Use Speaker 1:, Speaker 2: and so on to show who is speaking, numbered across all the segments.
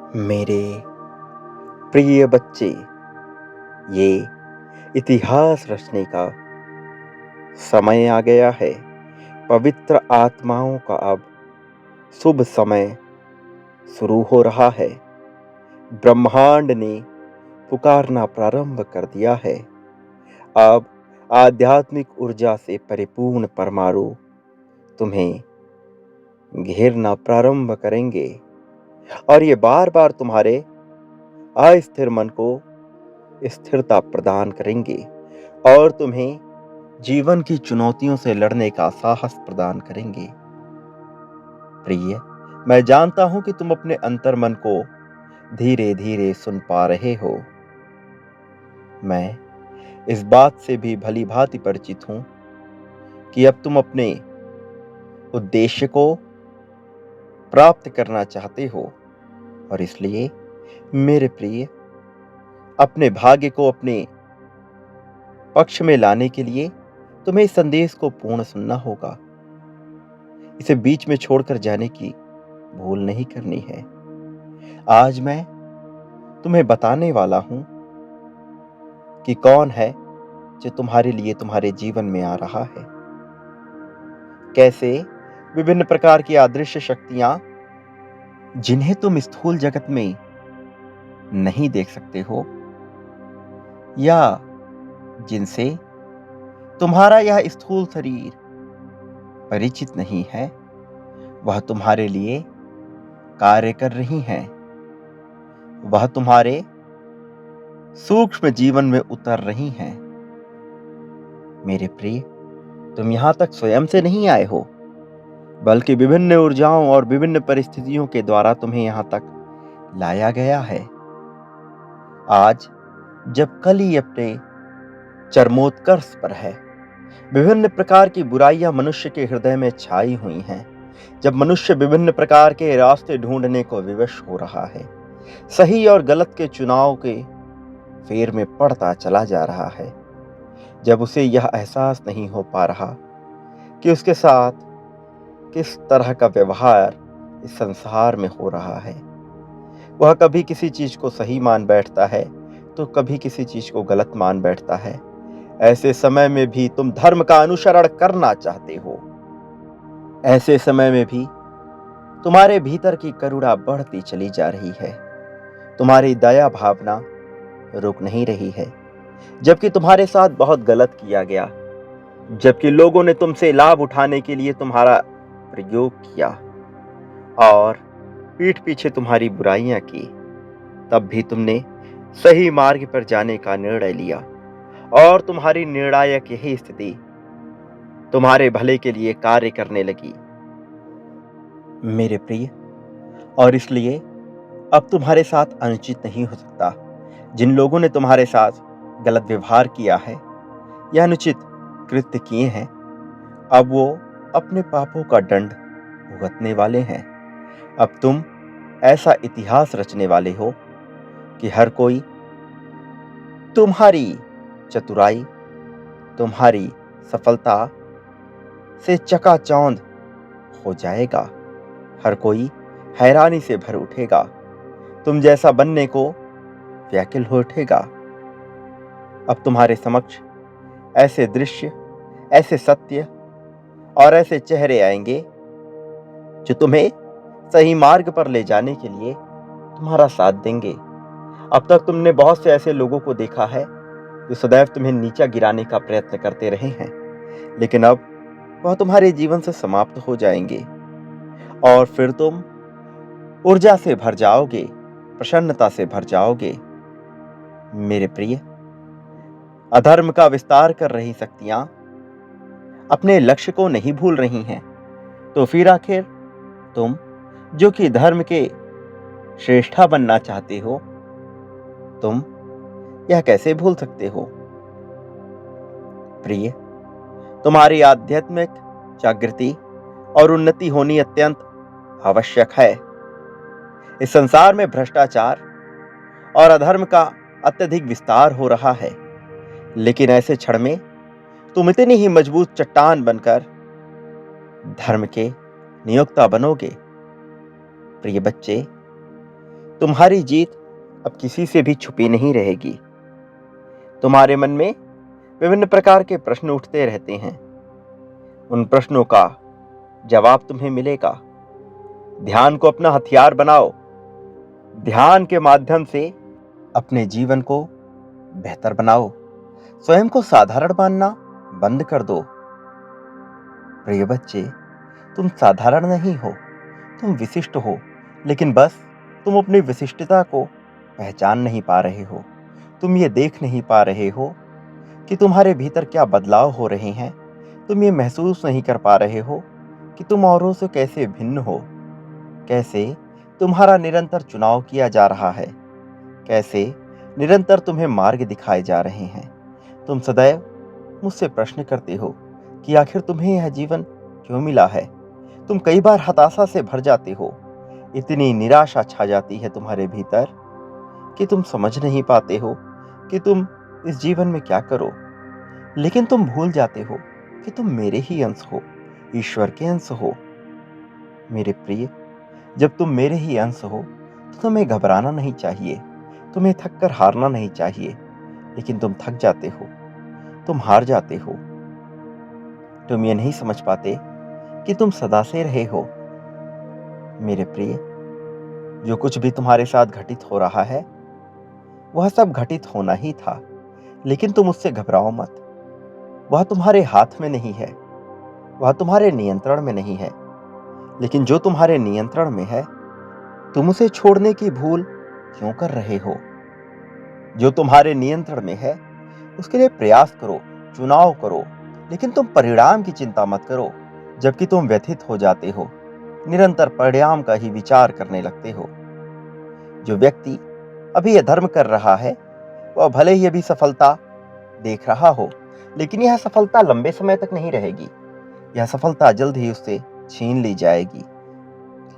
Speaker 1: मेरे प्रिय बच्चे, ये इतिहास रचने का समय आ गया है। पवित्र आत्माओं का अब शुभ समय शुरू हो रहा है। ब्रह्मांड ने पुकारना प्रारंभ कर दिया है। अब आध्यात्मिक ऊर्जा से परिपूर्ण परमाणु तुम्हें घेरना प्रारंभ करेंगे और ये बार बार तुम्हारे अस्थिर मन को स्थिरता प्रदान करेंगे और तुम्हें जीवन की चुनौतियों से लड़ने का साहस प्रदान करेंगे। प्रिय, मैं जानता हूं कि तुम अपने अंतर्मन को धीरे धीरे सुन पा रहे हो। मैं इस बात से भी भली भांति परिचित हूं कि अब तुम अपने उद्देश्य को प्राप्त करना चाहते हो और इसलिए मेरे प्रिय, अपने भाग्य को अपने पक्ष में लाने के लिए तुम्हें इस संदेश को पूर्ण सुनना होगा। इसे बीच में छोड़कर जाने की भूल नहीं करनी है। आज मैं तुम्हें बताने वाला हूं कि कौन है जो तुम्हारे लिए तुम्हारे जीवन में आ रहा है। कैसे विभिन्न प्रकार की अदृश्य शक्तियां, जिन्हें तुम स्थूल जगत में नहीं देख सकते हो या जिनसे तुम्हारा यह स्थूल शरीर परिचित नहीं है, वह तुम्हारे लिए कार्य कर रही हैं। वह तुम्हारे सूक्ष्म जीवन में उतर रही हैं। मेरे प्रिय, तुम यहां तक स्वयं से नहीं आए हो, बल्कि विभिन्न ऊर्जाओं और विभिन्न परिस्थितियों के द्वारा तुम्हें यहां तक लाया गया है। आज जब कली अपने चरमोत्कर्ष पर है, विभिन्न प्रकार की बुराइयां मनुष्य के हृदय में छाई हुई हैं, जब मनुष्य विभिन्न प्रकार के रास्ते ढूंढने को विवश हो रहा है, सही और गलत के चुनाव के फेर में पड़ता चला जा रहा है, जब उसे यह एहसास नहीं हो पा रहा कि उसके साथ किस तरह का व्यवहार इस संसार में हो रहा है, वह कभी किसी चीज को सही मान बैठता है तो कभी किसी चीज को गलत मान बैठता है। ऐसे समय में भी तुम धर्म का अनुसरण करना चाहते हो। ऐसे समय में भी तुम्हारे भीतर की करुणा बढ़ती चली जा रही है। तुम्हारी दया भावना रुक नहीं रही है, जबकि तुम्हारे साथ बहुत गलत किया गया, जबकि लोगों ने तुमसे लाभ उठाने के लिए तुम्हारा प्रयोग किया और पीठ पीछे तुम्हारी बुराइयां की, तब भी तुमने सही मार्ग पर जाने का निर्णय लिया और तुम्हारी निर्णायक यही स्थिति तुम्हारे भले के लिए कार्य करने लगी। मेरे प्रिय, और इसलिए अब तुम्हारे साथ अनुचित नहीं हो सकता। जिन लोगों ने तुम्हारे साथ गलत व्यवहार किया है या अनुचित कृत्य किए हैं, अब वो अपने पापों का दंड भुगतने वाले हैं। अब तुम ऐसा इतिहास रचने वाले हो कि हर कोई तुम्हारी चतुराई, तुम्हारी सफलता से चकाचौंध हो जाएगा। हर कोई हैरानी से भर उठेगा, तुम जैसा बनने को व्याकुल हो उठेगा। अब तुम्हारे समक्ष ऐसे दृश्य, ऐसे सत्य और ऐसे चेहरे आएंगे जो तुम्हें सही मार्ग पर ले जाने के लिए तुम्हारा साथ देंगे। अब तक तुमने बहुत से ऐसे लोगों को देखा है जो सदैव तुम्हें नीचा गिराने का प्रयत्न करते रहे हैं, लेकिन अब वह तुम्हारे जीवन से समाप्त हो जाएंगे और फिर तुम ऊर्जा से भर जाओगे, प्रसन्नता से भर जाओगे। मेरे प्रिय, अधर्म का विस्तार कर रही शक्तियां अपने लक्ष्य को नहीं भूल रही हैं, तो फिर आखिर तुम जो कि धर्म के श्रेष्ठा बनना चाहते हो, तुम यह कैसे भूल सकते हो? प्रिय, तुम्हारी आध्यात्मिक जागृति और उन्नति होनी अत्यंत आवश्यक है। इस संसार में भ्रष्टाचार और अधर्म का अत्यधिक विस्तार हो रहा है, लेकिन ऐसे क्षण में तुम इतनी ही मजबूत चट्टान बनकर धर्म के नियोक्ता बनोगे। प्रिय बच्चे, तुम्हारी जीत अब किसी से भी छुपी नहीं रहेगी। तुम्हारे मन में विभिन्न प्रकार के प्रश्न उठते रहते हैं। उन प्रश्नों का जवाब तुम्हें मिलेगा। ध्यान को अपना हथियार बनाओ। ध्यान के माध्यम से अपने जीवन को बेहतर बनाओ। स्वयं को साधारण मानना बंद कर दो। प्रिय बच्चे, तुम साधारण नहीं हो, तुम विशिष्ट हो। लेकिन बस तुम अपनी विशिष्टता को पहचान नहीं पा रहे हो। तुम ये देख नहीं पा रहे हो कि तुम्हारे भीतर क्या बदलाव हो रहे हैं। तुम ये महसूस नहीं कर पा रहे हो कि तुम औरों से कैसे भिन्न हो। कैसे तुम्हारा निरंतर चुनाव किया जा रहा है। कैसे निरंतर तुम्हें मार्ग दिखाए जा रहे हैं। तुम सदैव मुझसे प्रश्न करते हो कि आखिर तुम्हें यह जीवन क्यों मिला है। तुम कई बार हताशा से भर जाते हो। इतनी निराशा छा जाती है तुम्हारे भीतर कि तुम समझ नहीं पाते हो कि तुम इस जीवन में क्या करो। लेकिन तुम भूल जाते हो कि तुम मेरे ही अंश हो, ईश्वर के अंश हो। मेरे प्रिय, जब तुम मेरे ही अंश हो तो तुम्हें घबराना नहीं चाहिए। तुम्हें थक कर हारना नहीं चाहिए। लेकिन तुम थक जाते हो, तुम हार जाते हो। तुम ये नहीं समझ पाते कि तुम सदा से रहे हो। मेरे प्रिय, जो कुछ भी तुम्हारे साथ घटित हो रहा है वह सब घटित होना ही था। लेकिन तुम उससे घबराओ मत। वह तुम्हारे हाथ में नहीं है, वह तुम्हारे नियंत्रण में नहीं है। लेकिन जो तुम्हारे नियंत्रण में है, तुम उसे छोड़ने की भूल क्यों कर रहे हो। जो तुम्हारे नियंत्रण में है उसके लिए प्रयास करो, चुनाव करो। लेकिन तुम परिणाम की चिंता मत करो। जबकि तुम व्यथित हो जाते हो, निरंतर परिणाम का ही विचार करने लगते हो। जो व्यक्ति अभी अधर्म कर रहा है वह भले ही अभी सफलता देख रहा हो, लेकिन यह सफलता लंबे समय तक नहीं रहेगी। यह सफलता जल्द ही उससे छीन ली जाएगी।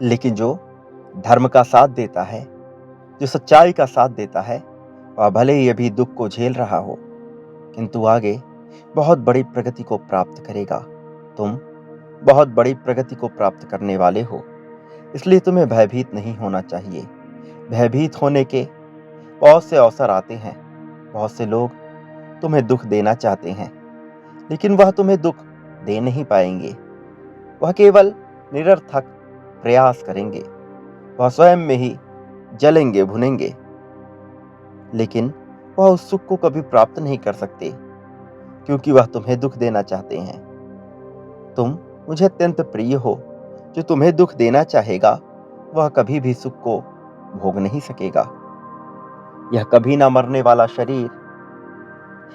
Speaker 1: लेकिन जो धर्म का साथ देता है, जो सच्चाई का साथ देता है, वह भले ही अभी दुख को झेल रहा हो, किंतु आगे बहुत बड़ी प्रगति को प्राप्त करेगा। तुम बहुत बड़ी प्रगति को प्राप्त करने वाले हो। इसलिए तुम्हें भयभीत नहीं होना चाहिए। भयभीत होने के बहुत से अवसर आते हैं। बहुत से लोग तुम्हें दुख देना चाहते हैं, लेकिन वह तुम्हें दुख दे नहीं पाएंगे। वह केवल निरर्थक प्रयास करेंगे। वह स्वयं में ही जलेंगे, भुनेंगे, लेकिन वह उस सुख को कभी प्राप्त नहीं कर सकते, क्योंकि वह तुम्हें दुख देना चाहते हैं। तुम मुझे अत्यंत प्रिय हो। जो तुम्हें दुख देना चाहेगा वह कभी भी सुख को भोग नहीं सकेगा। यह कभी ना मरने वाला शरीर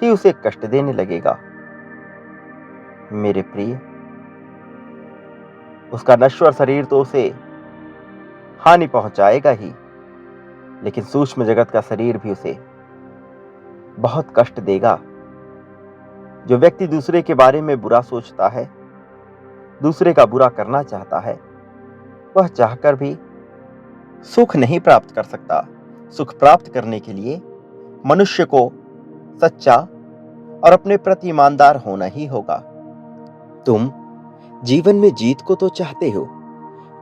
Speaker 1: ही उसे कष्ट देने लगेगा। मेरे प्रिय, उसका नश्वर शरीर तो उसे हानि पहुंचाएगा ही, लेकिन सूक्ष्म जगत का शरीर भी उसे बहुत कष्ट देगा। जो व्यक्ति दूसरे के बारे में बुरा सोचता है, दूसरे का बुरा करना चाहता है, वह चाहकर भी सुख नहीं प्राप्त कर सकता। सुख प्राप्त करने के लिए मनुष्य को सच्चा और अपने प्रति ईमानदार होना ही होगा। तुम जीवन में जीत को तो चाहते हो,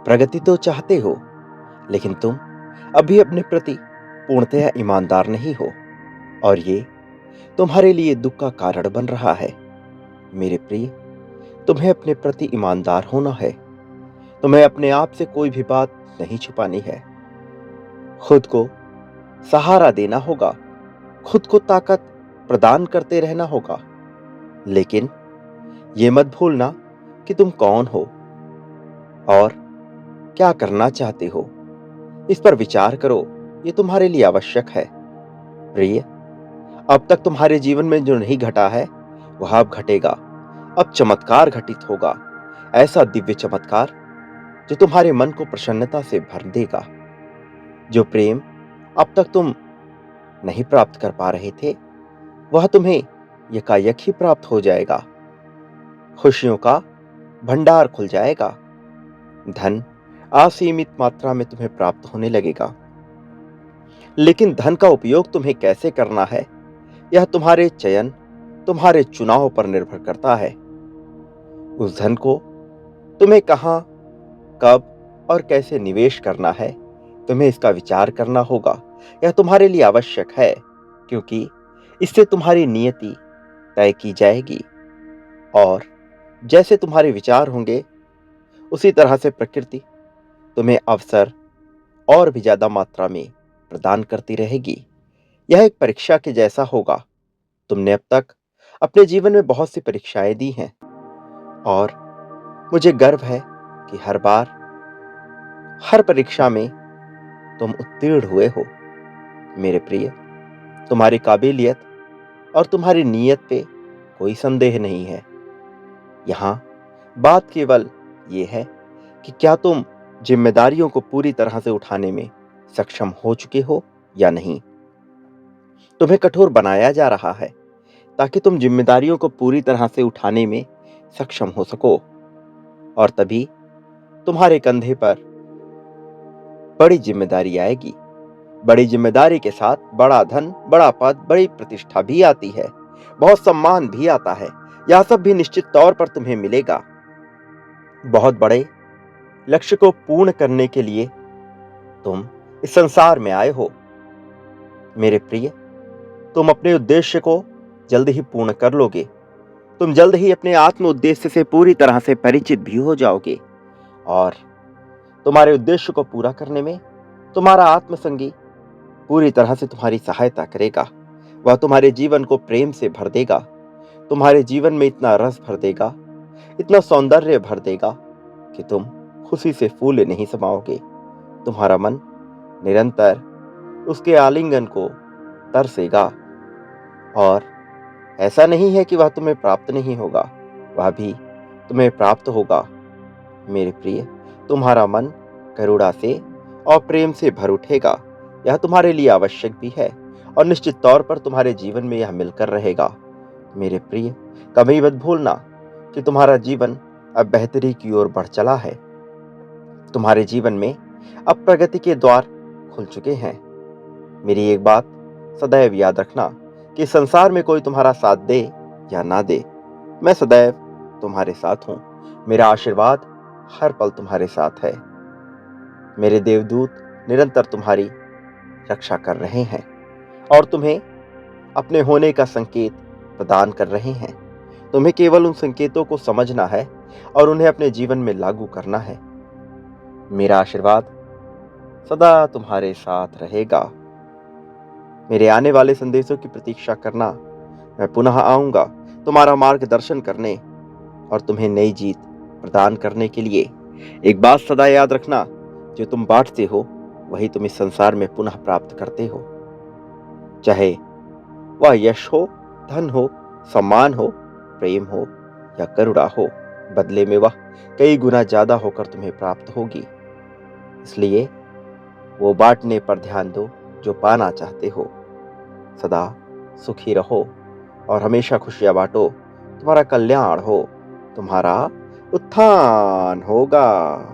Speaker 1: प्रगति तो चाहते हो, लेकिन तुम अभी अपने प्रति पूर्णतया ईमानदार नहीं हो, और ये तुम्हारे लिए दुख का कारण बन रहा है। मेरे प्रिय, तुम्हें अपने प्रति ईमानदार होना है। तुम्हें अपने आप से कोई भी बात नहीं छुपानी है। खुद को सहारा देना होगा, खुद को ताकत प्रदान करते रहना होगा। लेकिन ये मत भूलना कि तुम कौन हो और क्या करना चाहते हो। इस पर विचार करो, ये तुम्हारे लिए आवश्यक है। प्रिय, अब तक तुम्हारे जीवन में जो नहीं घटा है वह अब घटेगा। अब चमत्कार घटित होगा, ऐसा दिव्य चमत्कार जो तुम्हारे मन को प्रसन्नता से भर देगा। जो प्रेम अब तक तुम नहीं प्राप्त कर पा रहे थे, वह तुम्हें यकायक ही प्राप्त हो जाएगा। खुशियों का भंडार खुल जाएगा। धन असीमित मात्रा में तुम्हें प्राप्त होने लगेगा। लेकिन धन का उपयोग तुम्हें कैसे करना है, यह तुम्हारे चयन, तुम्हारे चुनाव पर निर्भर करता है। उस धन को तुम्हें कहां, कब और कैसे निवेश करना है, तुम्हें इसका विचार करना होगा। यह तुम्हारे लिए आवश्यक है, क्योंकि इससे तुम्हारी नियति तय की जाएगी और जैसे तुम्हारे विचार होंगे, उसी तरह से प्रकृति तुम्हें अवसर और भी ज्यादा मात्रा में प्रदान करती रहेगी। यह एक परीक्षा के जैसा होगा। तुमने अब तक अपने जीवन में बहुत सी परीक्षाएं दी हैं और मुझे गर्व है कि हर बार, हर परीक्षा में तुम उत्तीर्ण हुए हो। मेरे प्रिय, तुम्हारी काबिलियत और तुम्हारी नीयत पे कोई संदेह नहीं है। यहाँ बात केवल ये है कि क्या तुम जिम्मेदारियों को पूरी तरह से उठाने में सक्षम हो चुके हो या नहीं। तुम्हें कठोर बनाया जा रहा है ताकि तुम जिम्मेदारियों को पूरी तरह से उठाने में सक्षम हो सको, और तभी तुम्हारे कंधे पर बड़ी जिम्मेदारी आएगी। बड़ी जिम्मेदारी के साथ बड़ा धन, बड़ा पद, बड़ी प्रतिष्ठा भी आती है, बहुत सम्मान भी आता है। यह सब भी निश्चित तौर पर तुम्हें मिलेगा। बहुत बड़े लक्ष्य को पूर्ण करने के लिए तुम इस संसार में आए हो। मेरे प्रिय, तुम अपने उद्देश्य को जल्द ही पूर्ण कर लोगे। तुम जल्द ही अपने आत्म उद्देश्य से पूरी तरह से परिचित भी हो जाओगे और तुम्हारे उद्देश्य को पूरा करने में तुम्हारा आत्मसंगी पूरी तरह से तुम्हारी सहायता करेगा। वह तुम्हारे जीवन को प्रेम से भर देगा, तुम्हारे जीवन में इतना रस भर देगा, इतना सौंदर्य भर देगा कि तुम खुशी से फूले नहीं समाओगे। तुम्हारा मन निरंतर उसके आलिंगन को तरसेगा और ऐसा नहीं है कि वह तुम्हें प्राप्त नहीं होगा, वह भी तुम्हें प्राप्त होगा। मेरे प्रिय, तुम्हारा मन करुणा से और प्रेम से भर उठेगा। यह तुम्हारे लिए आवश्यक भी है और निश्चित तौर पर तुम्हारे जीवन में यह मिलकर रहेगा। मेरे प्रिय, कभी मत भूलना कि तुम्हारा जीवन अब बेहतरी की ओर बढ़ चला है। तुम्हारे जीवन में अब प्रगति के द्वार खुल चुके हैं। मेरी एक बात सदैव याद रखना कि संसार में कोई तुम्हारा साथ दे या ना दे, मैं सदैव तुम्हारे साथ हूं। मेरा आशीर्वाद हर पल तुम्हारे साथ है। मेरे देवदूत निरंतर तुम्हारी रक्षा कर रहे हैं और तुम्हें अपने होने का संकेत प्रदान कर रहे हैं। तुम्हें केवल उन संकेतों को समझना है और उन्हें अपने जीवन में लागू करना है। मेरा आशीर्वाद सदा तुम्हारे साथ रहेगा। मेरे आने वाले संदेशों की प्रतीक्षा करना। मैं पुनः आऊंगा तुम्हारा मार्गदर्शन करने और तुम्हें नई जीत प्रदान करने के लिए। एक बात सदा याद रखना, जो तुम बांटते हो वही तुम इस संसार में पुनः प्राप्त करते हो। चाहे वह यश हो, धन हो, सम्मान हो, प्रेम हो या करुणा हो, बदले में वह कई गुना ज्यादा होकर तुम्हें प्राप्त होगी। इसलिए वो बांटने पर ध्यान दो जो पाना चाहते हो। सदा सुखी रहो और हमेशा खुशियां बांटो। तुम्हारा कल्याण हो, तुम्हारा उत्थान होगा।